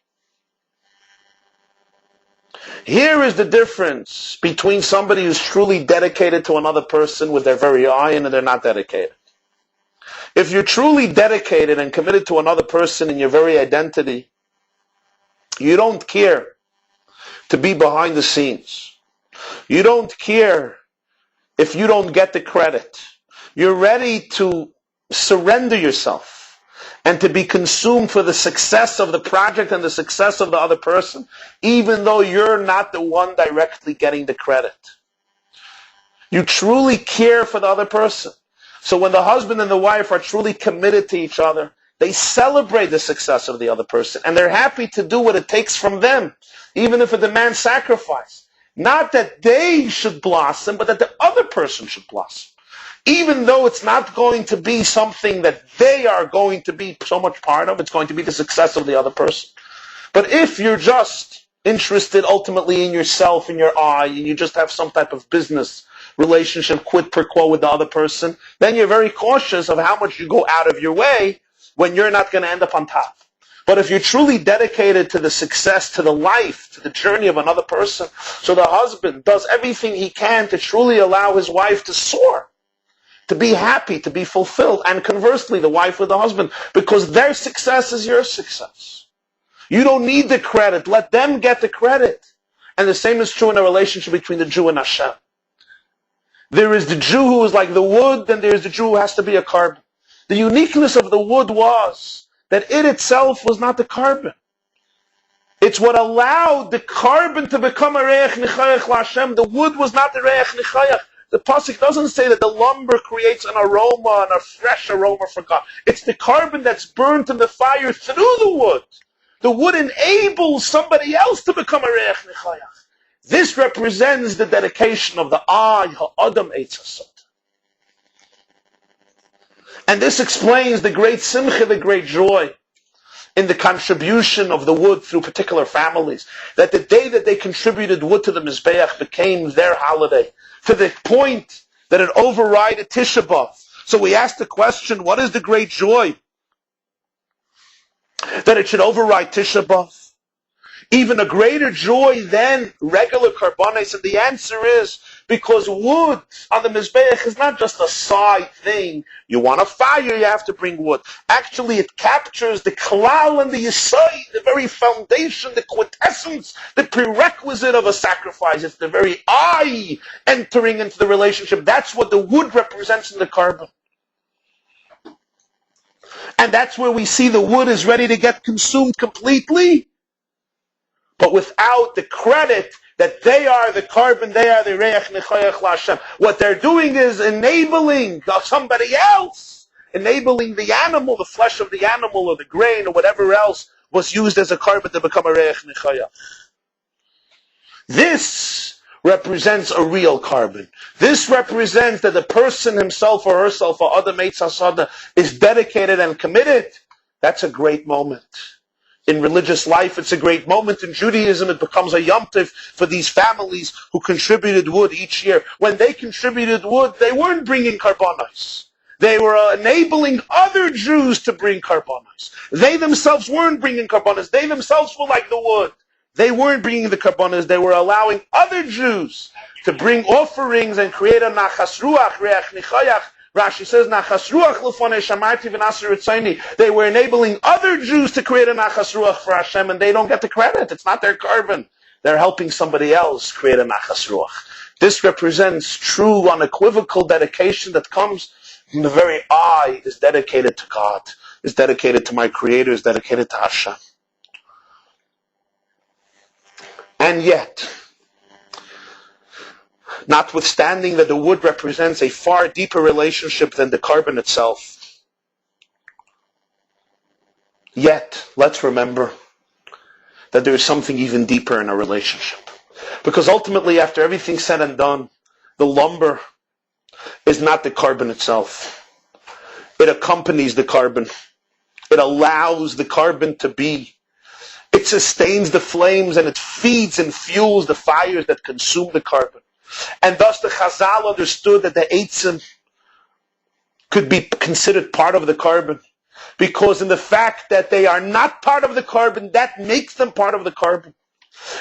Here is the difference between somebody who's truly dedicated to another person with their very eye and they're not dedicated. If you're truly dedicated and committed to another person in your very identity, you don't care to be behind the scenes. You don't care if you don't get the credit. You're ready to surrender yourself and to be consumed for the success of the project and the success of the other person, even though you're not the one directly getting the credit. You truly care for the other person. So when the husband and the wife are truly committed to each other, they celebrate the success of the other person, and they're happy to do what it takes from them, even if it demands sacrifice. Not that they should blossom, but that the other person should blossom. Even though it's not going to be something that they are going to be so much part of, it's going to be the success of the other person. But if you're just interested ultimately in yourself, in your eye, and you just have some type of business relationship, quid pro quo with the other person, then you're very cautious of how much you go out of your way when you're not going to end up on top. But if you're truly dedicated to the success, to the life, to the journey of another person, so the husband does everything he can to truly allow his wife to soar, to be happy, to be fulfilled, and conversely, the wife with the husband, because their success is your success. You don't need the credit. Let them get the credit. And the same is true in a relationship between the Jew and Hashem. There is the Jew who is like the wood, and there is the Jew who has to be a carbon. The uniqueness of the wood was that it itself was not the carbon. It's what allowed the carbon to become a reich nichayach la'Hashem. The wood was not the reich nichayach. The pasuk doesn't say that the lumber creates an aroma and a fresh aroma for God. It's the carbon that's burnt in the fire through the wood. The wood enables somebody else to become a reach nechayach. This represents the dedication of the I, ha'adam eitz hasod. And this explains the great simcha, the great joy in the contribution of the wood through particular families. That the day that they contributed wood to the Mizbeach became their holiday, to the point that it overrided Tisha B'Av. So we ask the question, what is the great joy that it should override Tisha B'Av? Even a greater joy than regular karbanes, and the answer is because wood on the Mizbeach is not just a side thing. You want a fire, you have to bring wood. Actually, it captures the klal and the yesod, the very foundation, the quintessence, the prerequisite of a sacrifice. It's the very I entering into the relationship. That's what the wood represents in the carbon. And that's where we see the wood is ready to get consumed completely, but without the credit that they are the carbon, they are the reach nechayach l'Hashem. What they're doing is enabling somebody else, enabling the animal, the flesh of the animal or the grain or whatever else was used as a carbon to become a reich nechayach. This represents a real carbon. This represents that the person himself or herself or other eitz hasada is dedicated and committed. That's a great moment. In religious life, it's a great moment. In Judaism, it becomes a yom tov for these families who contributed wood each year. When they contributed wood, they weren't bringing karbanos. They were enabling other Jews to bring karbanos. They themselves weren't bringing karbanos. They themselves were like the wood. They weren't bringing the karbanos. They were allowing other Jews to bring offerings and create a nachas ruach, reach nechayach. Rashi says, nachas ruach l'fonei shamarti v'nasir ritzoni. They were enabling other Jews to create a nachas ruach for Hashem, and they don't get the credit. It's not their carbon. They're helping somebody else create a nachas ruach. This represents true, unequivocal dedication that comes from the very I is dedicated to God, is dedicated to my Creator, is dedicated to Hashem. And yet, notwithstanding that the wood represents a far deeper relationship than the carbon itself, yet, let's remember that there is something even deeper in a relationship. Because ultimately, after everything's said and done, the lumber is not the carbon itself. It accompanies the carbon. It allows the carbon to be. It sustains the flames and it feeds and fuels the fires that consume the carbon. And thus the Chazal understood that the eitzim could be considered part of the carbon. Because in the fact that they are not part of the carbon, that makes them part of the carbon.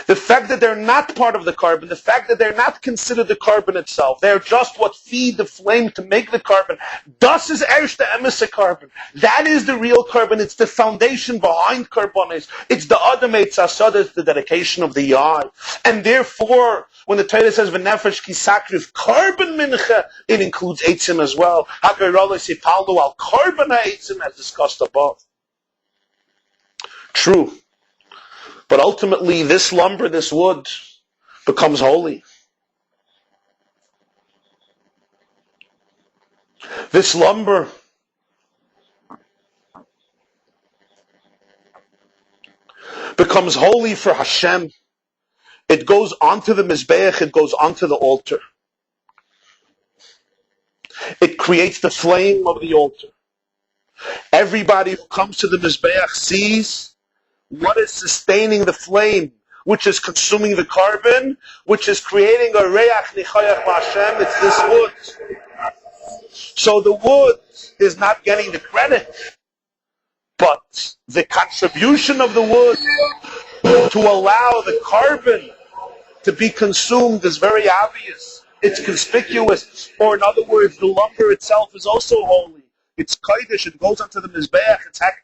The fact that they're not part of the carbon, the fact that they're not considered the carbon itself, they're just what feed the flame to make the carbon. Thus is Ersh the Emissary carbon. That is the real carbon. It's the foundation behind carbonates. It's the Adam Eitz Hasad, it's the dedication of the Yad. And therefore, when the Torah says V'nefesh ki sakriv carbon mincha, it includes eitzim as well. Hagayrola sipalnu al carbon eitzim, as discussed above. True. But ultimately, this lumber, this wood, becomes holy. This lumber becomes holy for Hashem. It goes onto the Mizbeach, it goes onto the altar. It creates the flame of the altar. Everybody who comes to the Mizbeach sees what is sustaining the flame, which is consuming the carbon, which is creating a reach nechayach Hashem. It's this wood. So the wood is not getting the credit, but the contribution of the wood to allow the carbon to be consumed is very obvious. It's conspicuous. Or in other words, the lumber itself is also holy. It's kodesh. It goes onto the mizbeach. It's hekdesh.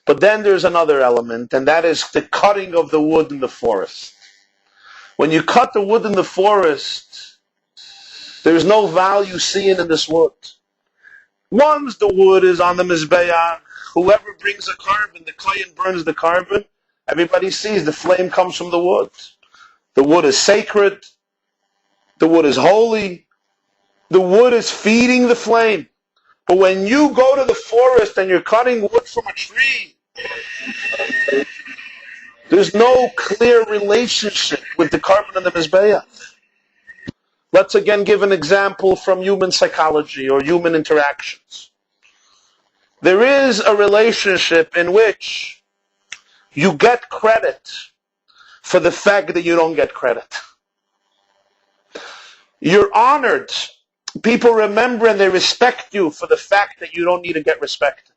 But then there's another element, and that is the cutting of the wood in the forest. When you cut the wood in the forest, there's no value seen in this wood. Once the wood is on the mizbeach, whoever brings a carbon, the kohen burns the carbon, everybody sees the flame comes from the wood. The wood is sacred. The wood is holy. The wood is feeding the flame. But when you go to the forest and you're cutting wood from a tree, there's no clear relationship with the carbon and the mizbeach. Let's again give an example from human psychology or human interactions. There is a relationship in which you get credit for the fact that you don't get credit. You're honored. People remember and they respect you for the fact that you don't need to get respected.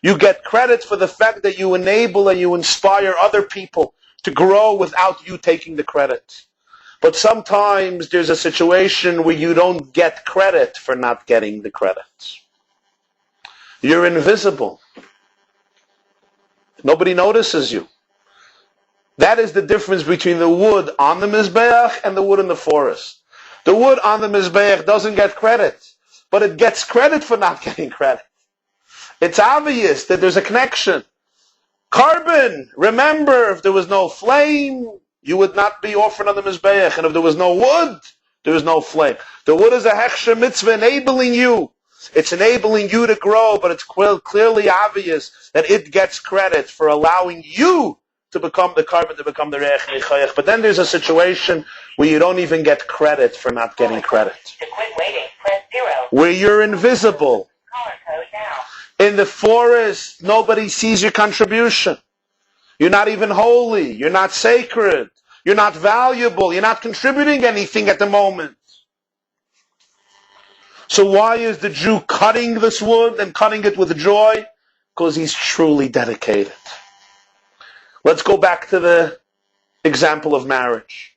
You get credit for the fact that you enable and you inspire other people to grow without you taking the credit. But sometimes there's a situation where you don't get credit for not getting the credit. You're invisible. Nobody notices you. That is the difference between the wood on the mizbeach and the wood in the forest. The wood on the mizbeach doesn't get credit, but it gets credit for not getting credit. It's obvious that there's a connection. Carbon, remember, if there was no flame, you would not be offered on the mizbeach, and if there was no wood, there was no flame. The wood is a hechsher mitzvah enabling you. It's enabling you to grow, but it's clearly obvious that it gets credit for allowing you to become the carbon, to become the reich nichayach. But then there's a situation where you don't even get credit for not getting credit. To quit waiting, press 0. Where you're invisible. Caller code now. In the forest, nobody sees your contribution. You're not even holy. You're not sacred. You're not valuable. You're not contributing anything at the moment. So why is the Jew cutting this wood and cutting it with joy? Because he's truly dedicated. Let's go back to the example of marriage.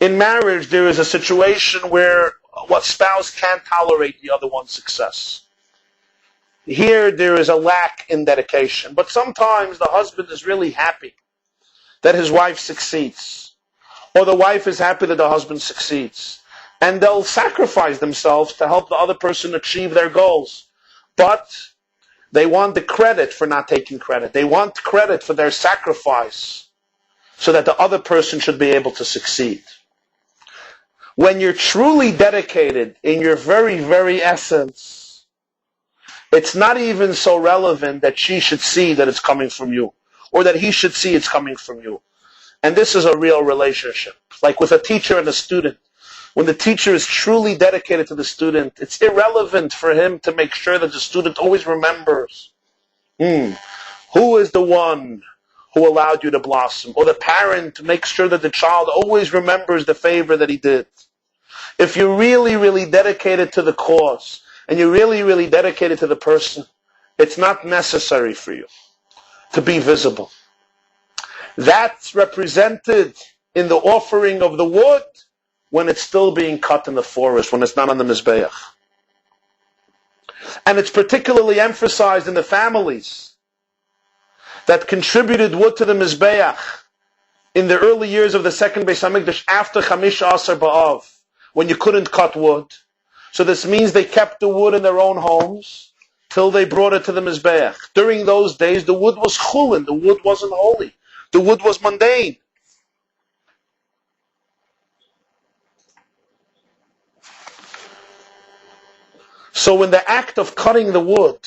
In marriage, there is a situation where one spouse can't tolerate the other one's success. Here, there is a lack in dedication. But sometimes the husband is really happy that his wife succeeds. Or the wife is happy that the husband succeeds. And they'll sacrifice themselves to help the other person achieve their goals. But they want the credit for not taking credit. They want credit for their sacrifice so that the other person should be able to succeed. When you're truly dedicated in your very, very essence, it's not even so relevant that she should see that it's coming from you, or that he should see it's coming from you. And this is a real relationship. Like with a teacher and a student. When the teacher is truly dedicated to the student, it's irrelevant for him to make sure that the student always remembers who is the one who allowed you to blossom, or the parent to make sure that the child always remembers the favor that he did. If you're really, really dedicated to the cause, and you're really, really dedicated to the person, it's not necessary for you to be visible. That's represented in the offering of the wood when it's still being cut in the forest, when it's not on the mizbeach. And it's particularly emphasized in the families that contributed wood to the mizbeach in the early years of the second Beis HaMikdash after Chamish Asar B'Av, when you couldn't cut wood. So this means they kept the wood in their own homes till they brought it to the mizbeach. During those days, the wood was chulin, the wood wasn't holy, the wood was mundane. So in the act of cutting the wood,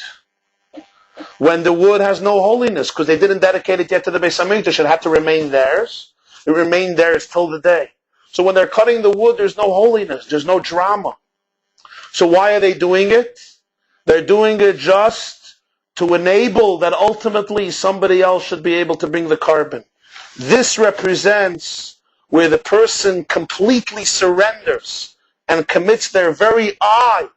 when the wood has no holiness, because they didn't dedicate it yet to the Beis HaMikdash, it had to remain theirs. It remained theirs till the day. So when they're cutting the wood, there's no holiness, there's no drama. So why are they doing it? They're doing it just to enable that ultimately somebody else should be able to bring the carbon. This represents where the person completely surrenders and commits their very eye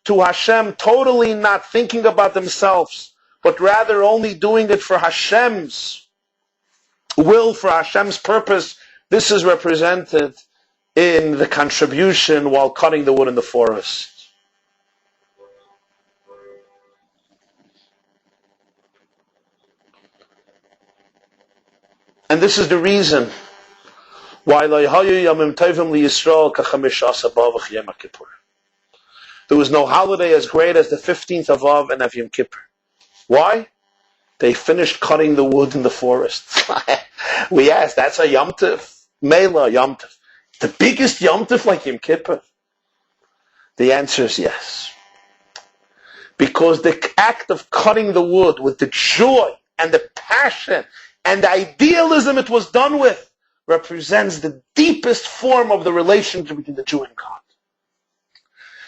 to Hashem, totally not thinking about themselves, but rather only doing it for Hashem's will, for Hashem's purpose. This is represented in the contribution while cutting the wood in the forest. And this is the reason why there was no holiday as great as the 15th of Av and of Yom Kippur. Why? They finished cutting the wood in the forest. We asked, that's a Yom Tov? Mela Yom Tov. The biggest Yom Tov like Yom Kippur? The answer is yes. Because the act of cutting the wood with the joy and the passion and the idealism it was done with represents the deepest form of the relationship between the Jew and God.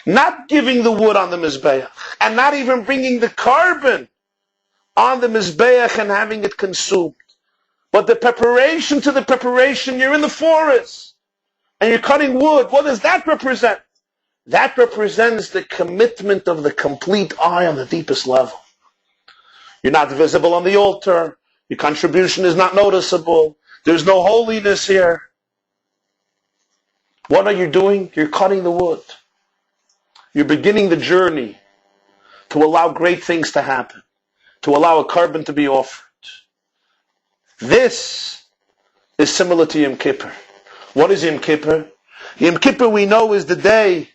Not giving the wood on the Mizbeach, and not even bringing the carbon on the Mizbeach and having it consumed. But the preparation to the preparation, you're in the forest, and you're cutting wood. What does that represent? That represents the commitment of the complete eye on the deepest level. You're not visible on the altar. Your contribution is not noticeable. There's no holiness here. What are you doing? You're cutting the wood. You're beginning the journey to allow great things to happen, to allow a carbon to be offered. This is similar to Yom Kippur. What is Yom Kippur? Yom Kippur, we know, is the day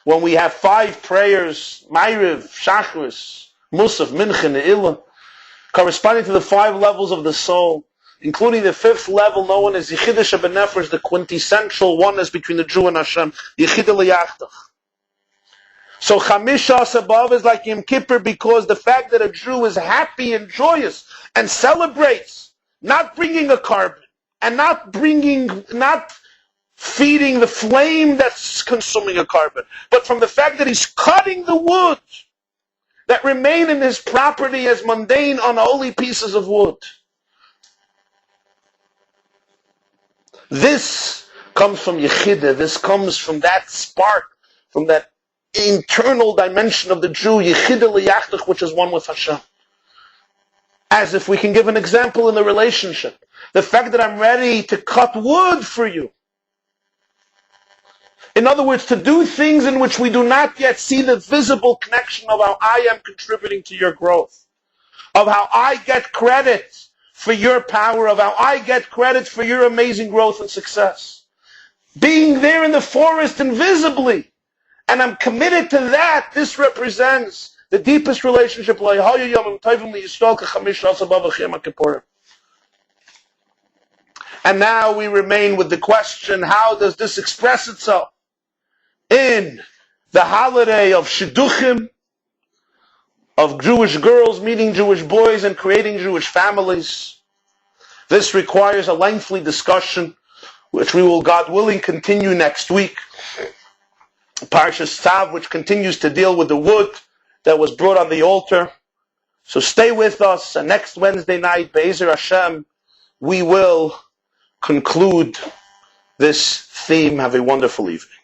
when we have 5 prayers, Ma'ariv, Shachris, Musaf, Mincha, Ne'ilah, corresponding to the 5 levels of the soul, including the 5th level known as Yechidah Shebenefesh, the quintessential oneness between the Jew and Hashem, Yechidah L'Yachtach. So Chamish Shas above is like Yom Kippur because the fact that a Jew is happy and joyous and celebrates, not bringing a carbon and not feeding the flame that's consuming a carbon, but from the fact that he's cutting the wood that remain in his property as mundane, unholy pieces of wood. This comes from Yechidah. This comes from that spark, from that internal dimension of the Jew, Yechidah L'Yachtach, which is one with Hashem. As if we can give an example in the relationship. The fact that I'm ready to cut wood for you. In other words, to do things in which we do not yet see the visible connection of how I am contributing to your growth, of how I get credit for your power, of how I get credit for your amazing growth and success. Being there in the forest invisibly, and I'm committed to that, this represents the deepest relationship. And now we remain with the question, how does this express itself in the holiday of Shidduchim, of Jewish girls meeting Jewish boys and creating Jewish families? This requires a lengthy discussion, which we will, God willing, continue next week. Parcha Shiur, which continues to deal with the wood that was brought on the altar. So stay with us, and next Wednesday night, Be'ezer Hashem, we will conclude this theme. Have a wonderful evening.